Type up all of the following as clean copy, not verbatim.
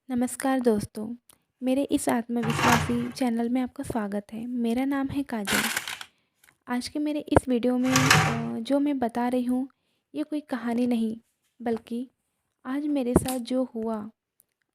नमस्कार दोस्तों, मेरे इस आत्मविश्वासी चैनल में आपका स्वागत है। मेरा नाम है काजल। आज के मेरे इस वीडियो में जो मैं बता रही हूँ, ये कोई कहानी नहीं, बल्कि आज मेरे साथ जो हुआ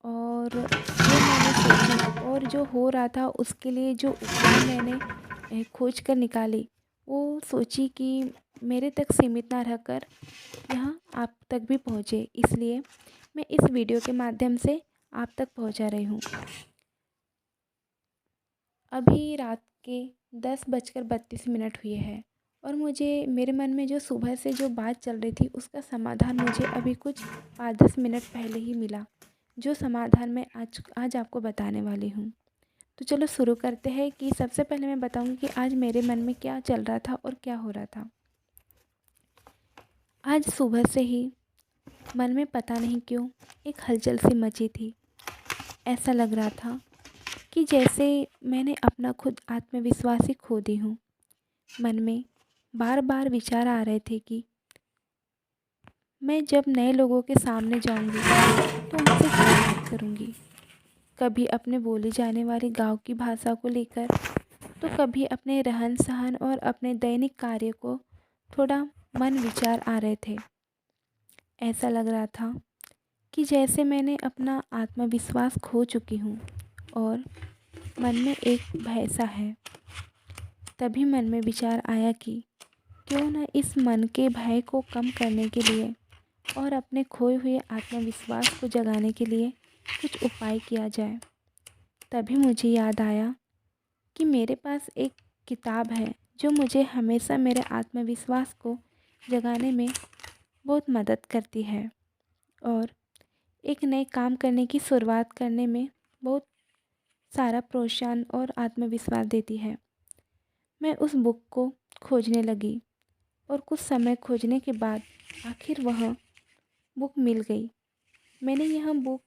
और जो मैंने सोची और जो हो रहा था उसके लिए जो उपाय मैंने खोज कर निकाली, वो सोची कि मेरे तक सीमित ना रहकर यहाँ आप तक भी पहुँचे। इसलिए मैं इस वीडियो के माध्यम से आप तक पहुँचा रही हूँ। अभी रात के 10:32 हुए हैं और मुझे मेरे मन में जो सुबह से जो बात चल रही थी उसका समाधान मुझे अभी कुछ 5-10 मिनट पहले ही मिला, जो समाधान मैं आज आपको बताने वाली हूँ। तो चलो शुरू करते हैं कि सबसे पहले मैं बताऊँगी कि आज मेरे मन में क्या चल रहा था और क्या हो रहा था। आज सुबह से ही मन में पता नहीं क्यों एक हलचल सी मची थी। ऐसा लग रहा था कि जैसे मैंने अपना खुद आत्मविश्वास ही खो दी हूँ। मन में बार बार विचार आ रहे थे कि मैं जब नए लोगों के सामने जाऊँगी तो उनसे क्या बात करूँगी। कभी अपने बोली जाने वाली गाँव की भाषा को लेकर, तो कभी अपने रहन सहन और अपने दैनिक कार्य को थोड़ा मन विचार आ रहे थे। ऐसा लग रहा था कि जैसे मैंने अपना आत्मविश्वास खो चुकी हूँ और मन में एक भय सा है। तभी मन में विचार आया कि क्यों न इस मन के भय को कम करने के लिए और अपने खोए हुए आत्मविश्वास को जगाने के लिए कुछ उपाय किया जाए। तभी मुझे याद आया कि मेरे पास एक किताब है जो मुझे हमेशा मेरे आत्मविश्वास को जगाने में बहुत मदद करती है और एक नए काम करने की शुरुआत करने में बहुत सारा प्रोत्साहन और आत्मविश्वास देती है। मैं उस बुक को खोजने लगी और कुछ समय खोजने के बाद आखिर वह बुक मिल गई। मैंने यह बुक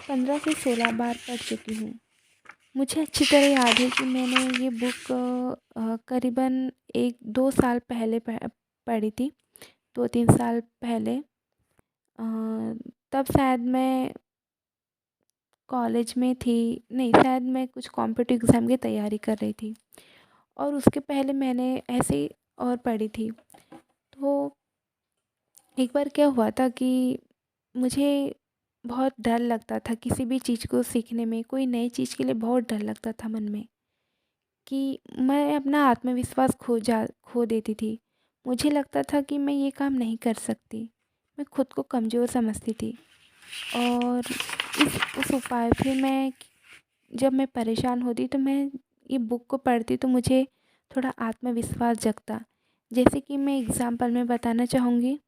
15 से 16 बार पढ़ चुकी हूँ। मुझे अच्छी तरह याद है कि मैंने ये बुक करीबन 1-2 साल पहले पढ़ी थी, 2-3 साल पहले। तब शायद मैं कॉलेज में थी, नहीं शायद मैं कुछ कॉम्पिटिटिव एग्ज़ाम की तैयारी कर रही थी और उसके पहले मैंने ऐसे ही और पढ़ी थी। तो एक बार क्या हुआ था कि मुझे बहुत डर लगता था किसी भी चीज़ को सीखने में, कोई नई चीज़ के लिए बहुत डर लगता था मन में कि मैं अपना आत्मविश्वास खो देती थी। मुझे लगता था कि मैं ये काम नहीं कर सकती, मैं खुद को कमज़ोर समझती थी। और इस उस उपाय फिर जब मैं परेशान होती तो मैं ये बुक को पढ़ती तो मुझे थोड़ा आत्मविश्वास जगता। जैसे कि मैं एग्ज़ाम्पल में बताना चाहूँगी,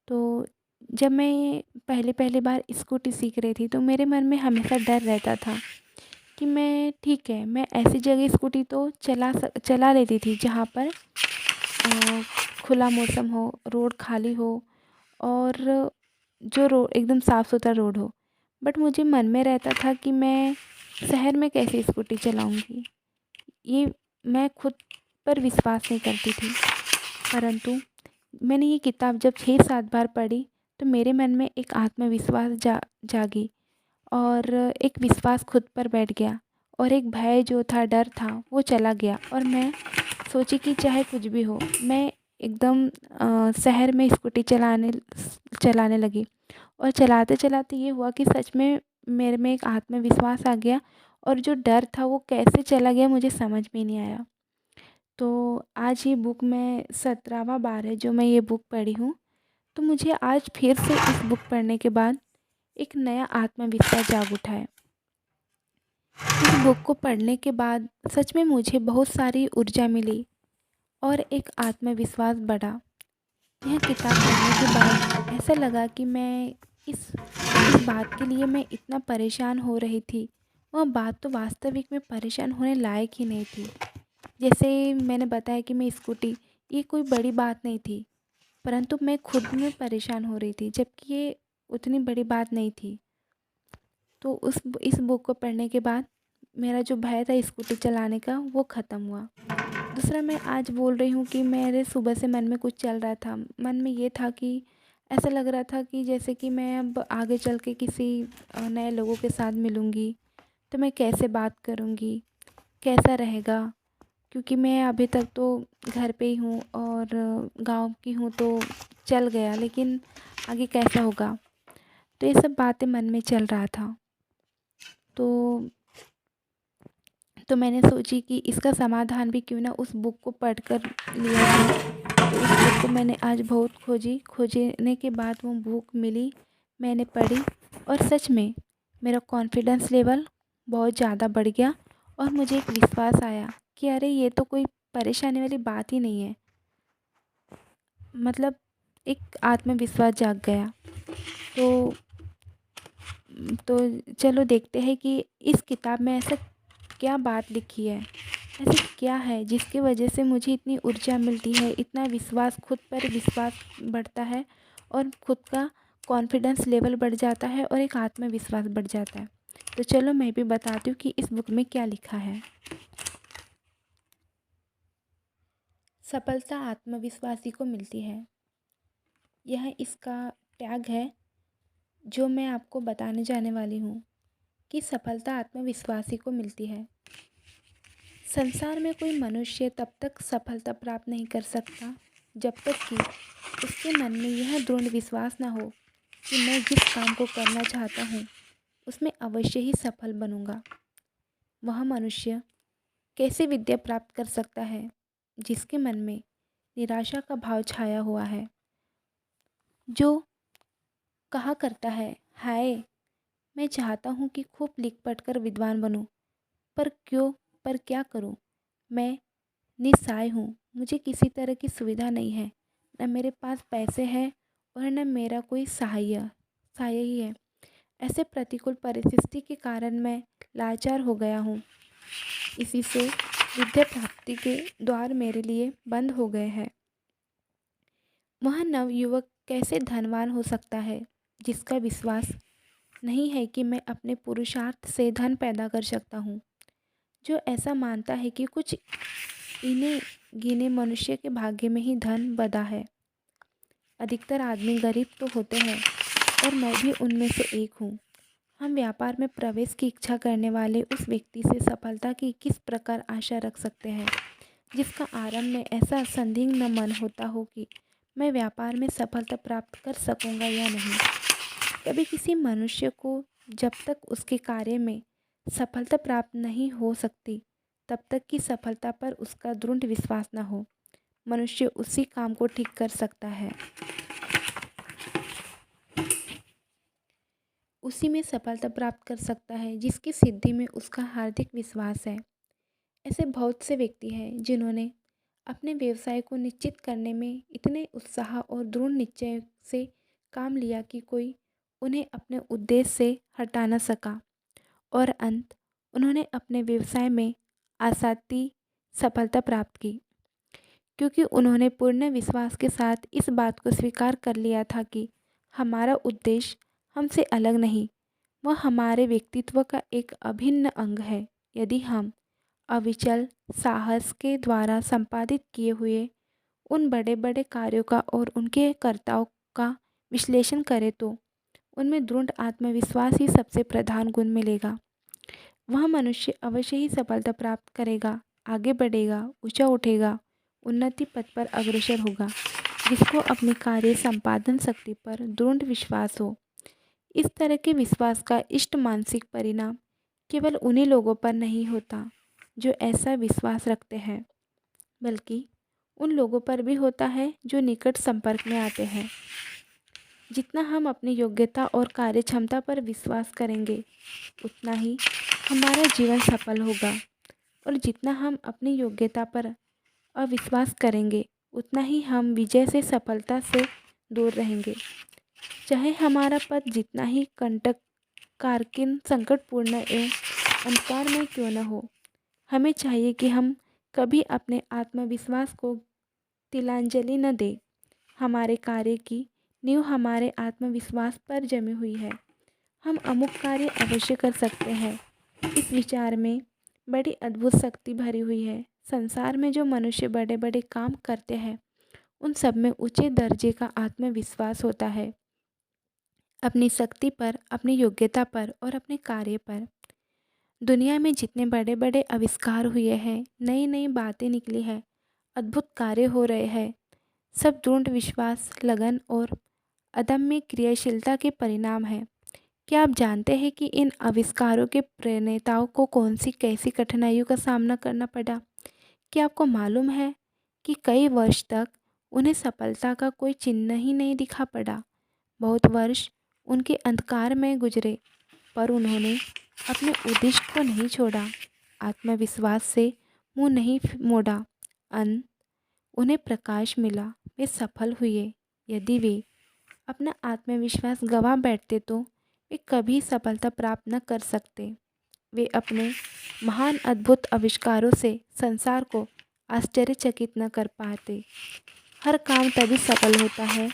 तो जब मैं पहली बार स्कूटी सीख रही थी तो मेरे मन में हमेशा डर रहता था कि मैं ठीक है, मैं ऐसी जगह स्कूटी तो चला लेती थी जहाँ पर खुला मौसम हो, रोड खाली हो और जो रोड एकदम साफ़ सुथरा रोड हो। बट मुझे मन में रहता था कि मैं शहर में कैसे स्कूटी चलाऊँगी। ये मैं खुद पर विश्वास नहीं करती थी। परंतु मैंने ये किताब जब 6-7 बार पढ़ी तो मेरे मन में एक आत्मविश्वास जागी और एक विश्वास खुद पर बैठ गया और एक भय जो था, डर था, वो चला गया और मैं सोची कि चाहे कुछ भी हो, मैं एकदम शहर में स्कूटी चलाने लगी। और चलाते-चलाते ये हुआ कि सच में मेरे में एक आत्मविश्वास आ गया और जो डर था वो कैसे चला गया मुझे समझ में नहीं आया। तो आज ये बुक मैं 17वाँ बार है जो मैं ये बुक पढ़ी हूँ। तो मुझे आज फिर से इस बुक पढ़ने के बाद एक नया आत्मविश्वास जाग उठा है। इस बुक को पढ़ने के बाद सच में मुझे बहुत सारी ऊर्जा मिली और एक आत्मविश्वास बढ़ा। यह किताब पढ़ने के बाद ऐसा लगा कि इस बात के लिए मैं इतना परेशान हो रही थी, वह बात तो वास्तविक में परेशान होने लायक ही नहीं थी। जैसे मैंने बताया कि मैं स्कूटी, ये कोई बड़ी बात नहीं थी, परंतु मैं खुद में परेशान हो रही थी, जबकि ये उतनी बड़ी बात नहीं थी। तो इस बुक को पढ़ने के बाद मेरा जो भय था स्कूटी चलाने का वो ख़त्म हुआ। दूसरा, मैं आज बोल रही हूँ कि मेरे सुबह से मन में कुछ चल रहा था। मन में ये था कि ऐसा लग रहा था कि जैसे कि मैं अब आगे चल के किसी नए लोगों के साथ मिलूँगी तो मैं कैसे बात करूँगी, कैसा रहेगा? क्योंकि मैं अभी तक तो घर पे ही हूँ और गाँव की हूँ तो चल गया, लेकिन आगे कैसा होगा? तो ये सब बातें मन में चल रहा था। तो मैंने सोची कि इसका समाधान भी क्यों ना उस बुक को पढ़कर लिया जाए। तो उस बुक को मैंने आज बहुत खोजी, खोजने के बाद वो बुक मिली, मैंने पढ़ी और सच में मेरा कॉन्फिडेंस लेवल बहुत ज़्यादा बढ़ गया और मुझे एक विश्वास आया कि अरे ये तो कोई परेशानी वाली बात ही नहीं है। मतलब एक आत्मविश्वास जाग गया। तो चलो देखते हैं कि इस किताब में ऐसा क्या बात लिखी है, ऐसी क्या है जिसकी वजह से मुझे इतनी ऊर्जा मिलती है, इतना विश्वास, खुद पर विश्वास बढ़ता है और खुद का कॉन्फिडेंस लेवल बढ़ जाता है और एक आत्मविश्वास बढ़ जाता है। तो चलो मैं भी बताती हूँ कि इस बुक में क्या लिखा है। सफलता आत्मविश्वासी को मिलती है, यह इसका टैग है जो मैं आपको बताने जाने वाली हूँ कि सफलता आत्मविश्वासी को मिलती है। संसार में कोई मनुष्य तब तक सफलता प्राप्त नहीं कर सकता जब तक कि उसके मन में यह दृढ़ विश्वास न हो कि मैं जिस काम को करना चाहता हूँ उसमें अवश्य ही सफल बनूंगा। वह मनुष्य कैसे विद्या प्राप्त कर सकता है जिसके मन में निराशा का भाव छाया हुआ है, जो कहा करता है, हाय मैं चाहता हूँ कि खूब लिख पढ़ कर विद्वान बनूं, पर क्यों, पर क्या करूं? मैं निस्सहाय हूँ, मुझे किसी तरह की सुविधा नहीं है, न मेरे पास पैसे हैं और न मेरा कोई सहाय ही है। ऐसे प्रतिकूल परिस्थिति के कारण मैं लाचार हो गया हूँ। इसी से विद्या प्राप्ति के द्वार मेरे लिए बंद हो गए हैं। वह नवयुवक कैसे धनवान हो सकता है जिसका विश्वास नहीं है कि मैं अपने पुरुषार्थ से धन पैदा कर सकता हूँ, जो ऐसा मानता है कि कुछ इन्हें गिने मनुष्य के भाग्य में ही धन बंधा है। अधिकतर आदमी गरीब तो होते हैं और मैं भी उनमें से एक हूँ। हम व्यापार में प्रवेश की इच्छा करने वाले उस व्यक्ति से सफलता की किस प्रकार आशा रख सकते हैं जिसका आरंभ में ऐसा संदिग्ध मन होता हो कि मैं व्यापार में सफलता प्राप्त कर सकूंगा या नहीं। कभी किसी मनुष्य को जब तक उसके कार्य में सफलता प्राप्त नहीं हो सकती तब तक की सफलता पर उसका दृढ़ विश्वास न हो, मनुष्य उसी काम को ठीक कर सकता है, उसी में सफलता प्राप्त कर सकता है जिसकी सिद्धि में उसका हार्दिक विश्वास है। ऐसे बहुत से व्यक्ति हैं जिन्होंने अपने व्यवसाय को निश्चित करने में इतने उत्साह और दृढ़ निश्चय से काम लिया कि कोई उन्हें अपने उद्देश्य से हटा न सका और अंत उन्होंने अपने व्यवसाय में आसाती सफलता प्राप्त की, क्योंकि उन्होंने पूर्ण विश्वास के साथ इस बात को स्वीकार कर लिया था कि हमारा उद्देश्य हमसे अलग नहीं, वह हमारे व्यक्तित्व का एक अभिन्न अंग है। यदि हम अविचल साहस के द्वारा संपादित किए हुए उन बड़े बड़े कार्यों का और उनके कर्ताओं का विश्लेषण करें तो उनमें दृढ़ आत्मविश्वास ही सबसे प्रधान गुण मिलेगा। वह मनुष्य अवश्य ही सफलता प्राप्त करेगा, आगे बढ़ेगा, ऊंचा उठेगा, उन्नति पथ पर अग्रसर होगा, जिसको अपनी कार्य संपादन शक्ति पर दृढ़ विश्वास हो। इस तरह के विश्वास का इष्ट मानसिक परिणाम केवल उन्हीं लोगों पर नहीं होता जो ऐसा विश्वास रखते हैं, बल्कि उन लोगों पर भी होता है जो निकट संपर्क में आते हैं। जितना हम अपनी योग्यता और कार्य क्षमता पर विश्वास करेंगे उतना ही हमारा जीवन सफल होगा और जितना हम अपनी योग्यता पर अविश्वास करेंगे उतना ही हम विजय से सफलता से दूर रहेंगे। चाहे हमारा पद जितना ही कंटक कारकिन संकटपूर्ण एवं अंधकार में क्यों न हो, हमें चाहिए कि हम कभी अपने आत्मविश्वास को तिलांजलि न दें। हमारे कार्य की नींव हमारे आत्मविश्वास पर जमी हुई है। हम अमुक कार्य अवश्य कर सकते हैं, इस विचार में बड़ी अद्भुत शक्ति भरी हुई है। संसार में जो मनुष्य बड़े बड़े काम करते हैं उन सब में ऊंचे दर्जे का आत्मविश्वास होता है, अपनी शक्ति पर, अपनी योग्यता पर और अपने कार्य पर। दुनिया में जितने बड़े बड़े आविष्कार हुए हैं, नई नई बातें निकली हैं, अद्भुत कार्य हो रहे हैं, सब दृढ़ विश्वास, लगन और अदम्य क्रियाशीलता के परिणाम है। क्या आप जानते हैं कि इन आविष्कारों के प्रणेताओं को कौन सी कैसी कठिनाइयों का सामना करना पड़ा? क्या आपको मालूम है कि कई वर्ष तक उन्हें सफलता का कोई चिन्ह ही नहीं दिखा पड़ा? बहुत वर्ष उनके अंधकार में गुजरे, पर उन्होंने अपने उद्दिष्ट को नहीं छोड़ा, आत्मविश्वास से मुंह नहीं मोड़ा। अंत उन्हें प्रकाश मिला, वे सफल हुए। यदि वे अपना आत्मविश्वास गंवा बैठते तो वे कभी सफलता प्राप्त न कर सकते। वे अपने महान अद्भुत आविष्कारों से संसार को आश्चर्यचकित न कर पाते। हर काम तभी सफल होता है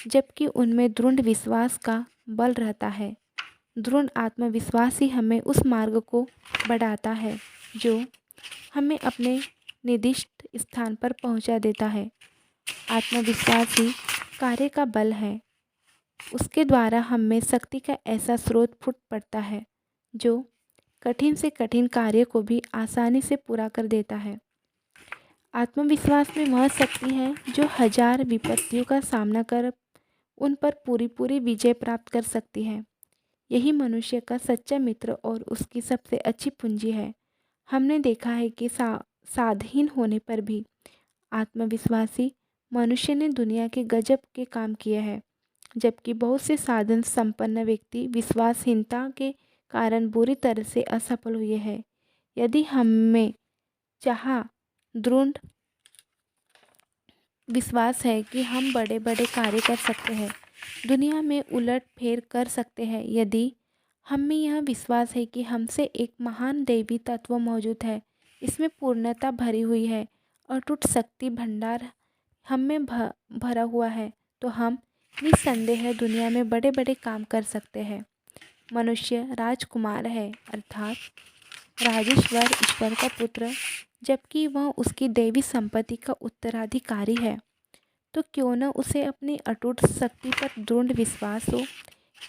जबकि उनमें दृढ़ विश्वास का बल रहता है। दृढ़ आत्मविश्वास ही हमें उस मार्ग को बढ़ाता है जो हमें अपने निर्दिष्ट स्थान पर पहुंचा देता है। आत्मविश्वास ही कार्य का बल है। उसके द्वारा हम में शक्ति का ऐसा स्रोत फूट पड़ता है जो कठिन से कठिन कार्य को भी आसानी से पूरा कर देता है। आत्मविश्वास में वह शक्ति है जो हजार विपत्तियों का सामना कर उन पर पूरी पूरी विजय प्राप्त कर सकती है। यही मनुष्य का सच्चा मित्र और उसकी सबसे अच्छी पूंजी है। हमने देखा है कि साधहीन होने पर भी आत्मविश्वासी मनुष्य ने दुनिया के गजब के काम किए हैं, जबकि बहुत से साधन संपन्न व्यक्ति विश्वासहीनता के कारण बुरी तरह से असफल हुए हैं। यदि हमें चाह दृढ़ विश्वास है कि हम बड़े बड़े कार्य कर सकते हैं, दुनिया में उलट फेर कर सकते हैं, यदि हम में यह विश्वास है कि हमसे एक महान दैवी तत्व मौजूद है, इसमें पूर्णता भरी हुई है, अटूट शक्ति भंडार हम में भरा हुआ है, तो हम निस्संदेह दुनिया में बड़े बड़े काम कर सकते हैं। मनुष्य राजकुमार है, अर्थात राजेश्वर ईश्वर का पुत्र, जबकि वह उसकी दैवी संपत्ति का उत्तराधिकारी है। तो क्यों न उसे अपनी अटूट शक्ति पर दृढ़ विश्वास हो।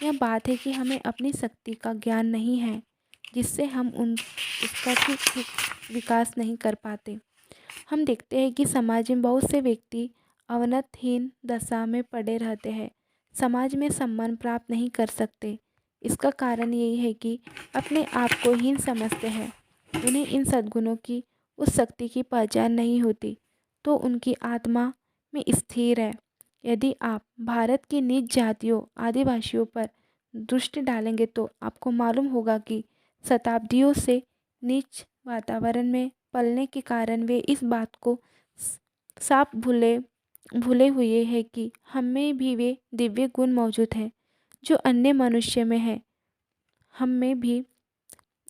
यह बात है कि हमें अपनी शक्ति का ज्ञान नहीं है, जिससे हम उसका ठीक विकास नहीं कर पाते। हम देखते हैं कि समाज में बहुत से व्यक्ति अवनतहीन दशा में पड़े रहते हैं, समाज में सम्मान प्राप्त नहीं कर सकते। इसका कारण यही है कि अपने आप को हीन समझते हैं। उन्हें इन सद्गुणों की, उस शक्ति की पहचान नहीं होती, तो उनकी आत्मा में स्थिर है। यदि आप भारत की नीच जातियों, आदिवासियों पर दृष्टि डालेंगे तो आपको मालूम होगा कि शताब्दियों से नीच वातावरण में पलने के कारण वे इस बात को साफ भूले हुए हैं कि हम में भी वे दिव्य गुण मौजूद हैं जो अन्य मनुष्य में है। हम में भी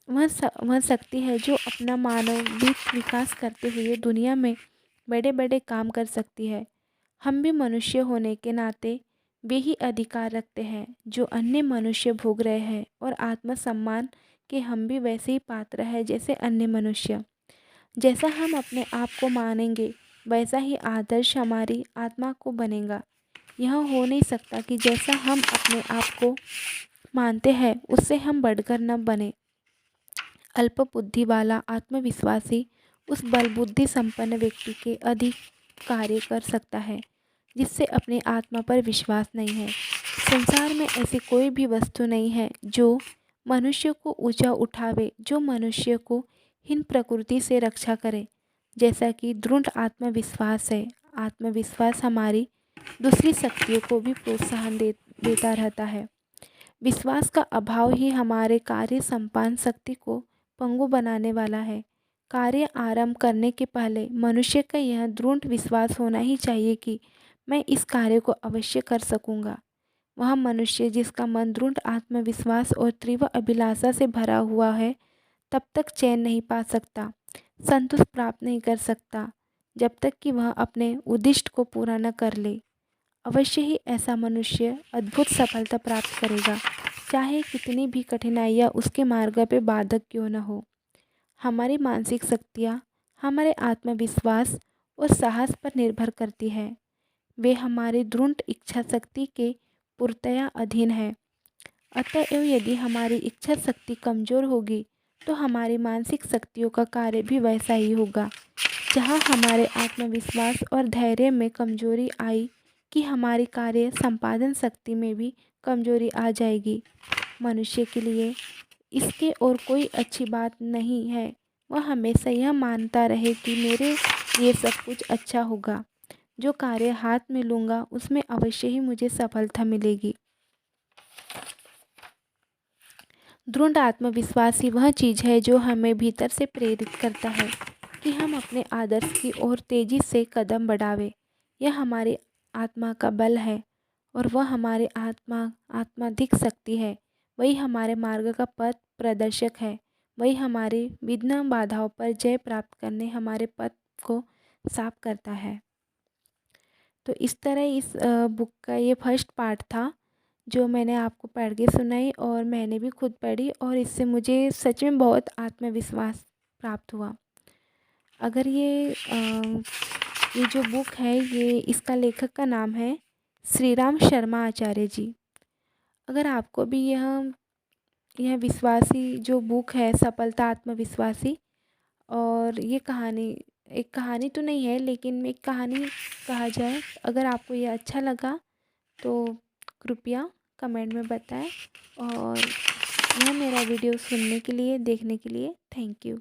वह शक्ति है जो अपना मानविक विकास करते हुए दुनिया में बड़े बड़े काम कर सकती है। हम भी मनुष्य होने के नाते वे ही अधिकार रखते हैं जो अन्य मनुष्य भोग रहे हैं, और आत्मसम्मान के हम भी वैसे ही पात्र हैं जैसे अन्य मनुष्य। जैसा हम अपने आप को मानेंगे वैसा ही आदर्श हमारी आत्मा को बनेगा। यह हो नहीं सकता कि जैसा हम अपने आप को मानते हैं उससे हम बढ़कर न बने। अल्प बुद्धि वाला आत्मविश्वासी उस बल बुद्धि संपन्न व्यक्ति के अधिक कार्य कर सकता है जिससे अपनी आत्मा पर विश्वास नहीं है। संसार में ऐसी कोई भी वस्तु नहीं है जो मनुष्य को ऊंचा उठावे, जो मनुष्य को हीन प्रकृति से रक्षा करे, जैसा कि दृढ़ आत्मविश्वास है। आत्मविश्वास हमारी दूसरी शक्तियों को भी प्रोत्साहन देता रहता है। विश्वास का अभाव ही हमारे कार्य संपादन शक्ति को पंगु बनाने वाला है। कार्य आरंभ करने के पहले मनुष्य का यह दृढ़ विश्वास होना ही चाहिए कि मैं इस कार्य को अवश्य कर सकूंगा। वह मनुष्य जिसका मन दृढ़ आत्मविश्वास और तीव्र अभिलाषा से भरा हुआ है तब तक चैन नहीं पा सकता, संतोष प्राप्त नहीं कर सकता, जब तक कि वह अपने उद्दिष्ट को पूरा न कर ले। अवश्य ही ऐसा मनुष्य अद्भुत सफलता प्राप्त करेगा, चाहे कितनी भी कठिनाइयाँ उसके मार्ग पे बाधक क्यों न हो। हमारी मानसिक शक्तियाँ हमारे आत्मविश्वास और साहस पर निर्भर करती है। वे हमारी दृढ़ इच्छा शक्ति के पूर्णतया अधीन है। अतएव यदि हमारी इच्छा शक्ति कमज़ोर होगी तो हमारी मानसिक शक्तियों का कार्य भी वैसा ही होगा। जहाँ हमारे आत्मविश्वास और धैर्य में कमजोरी आई कि हमारी कार्य संपादन शक्ति में भी कमजोरी आ जाएगी। मनुष्य के लिए इसके और कोई अच्छी बात नहीं है। वह हमेशा यह मानता रहे कि मेरे लिए सब कुछ अच्छा होगा। जो कार्य हाथ में लूँगा उसमें अवश्य ही मुझे सफलता मिलेगी। दृढ़ आत्मविश्वास ही वह चीज़ है जो हमें भीतर से प्रेरित करता है कि हम अपने आदर्श की ओर तेज़ी से कदम बढ़ावें। यह हमारी आत्मा का बल है और वह हमारे आत्माधिक शक्ति है। वही हमारे मार्ग का पथ प्रदर्शक है। वही हमारे विघ्न बाधाओं पर जय प्राप्त करने हमारे पथ को साफ करता है। तो इस तरह इस बुक का ये फर्स्ट पार्ट था जो मैंने आपको पढ़ के सुनाई और मैंने भी खुद पढ़ी और इससे मुझे सच में बहुत आत्मविश्वास प्राप्त हुआ। अगर ये जो बुक है ये इसका लेखक का नाम है श्रीराम शर्मा आचार्य जी। अगर आपको भी यह विश्वासी जो बुक है सफलता आत्मविश्वासी और ये कहानी एक कहानी तो नहीं है लेकिन एक कहानी कहा जाए, अगर आपको ये अच्छा लगा तो कृपया कमेंट में बताएं और यह मेरा वीडियो सुनने के लिए देखने के लिए थैंक यू।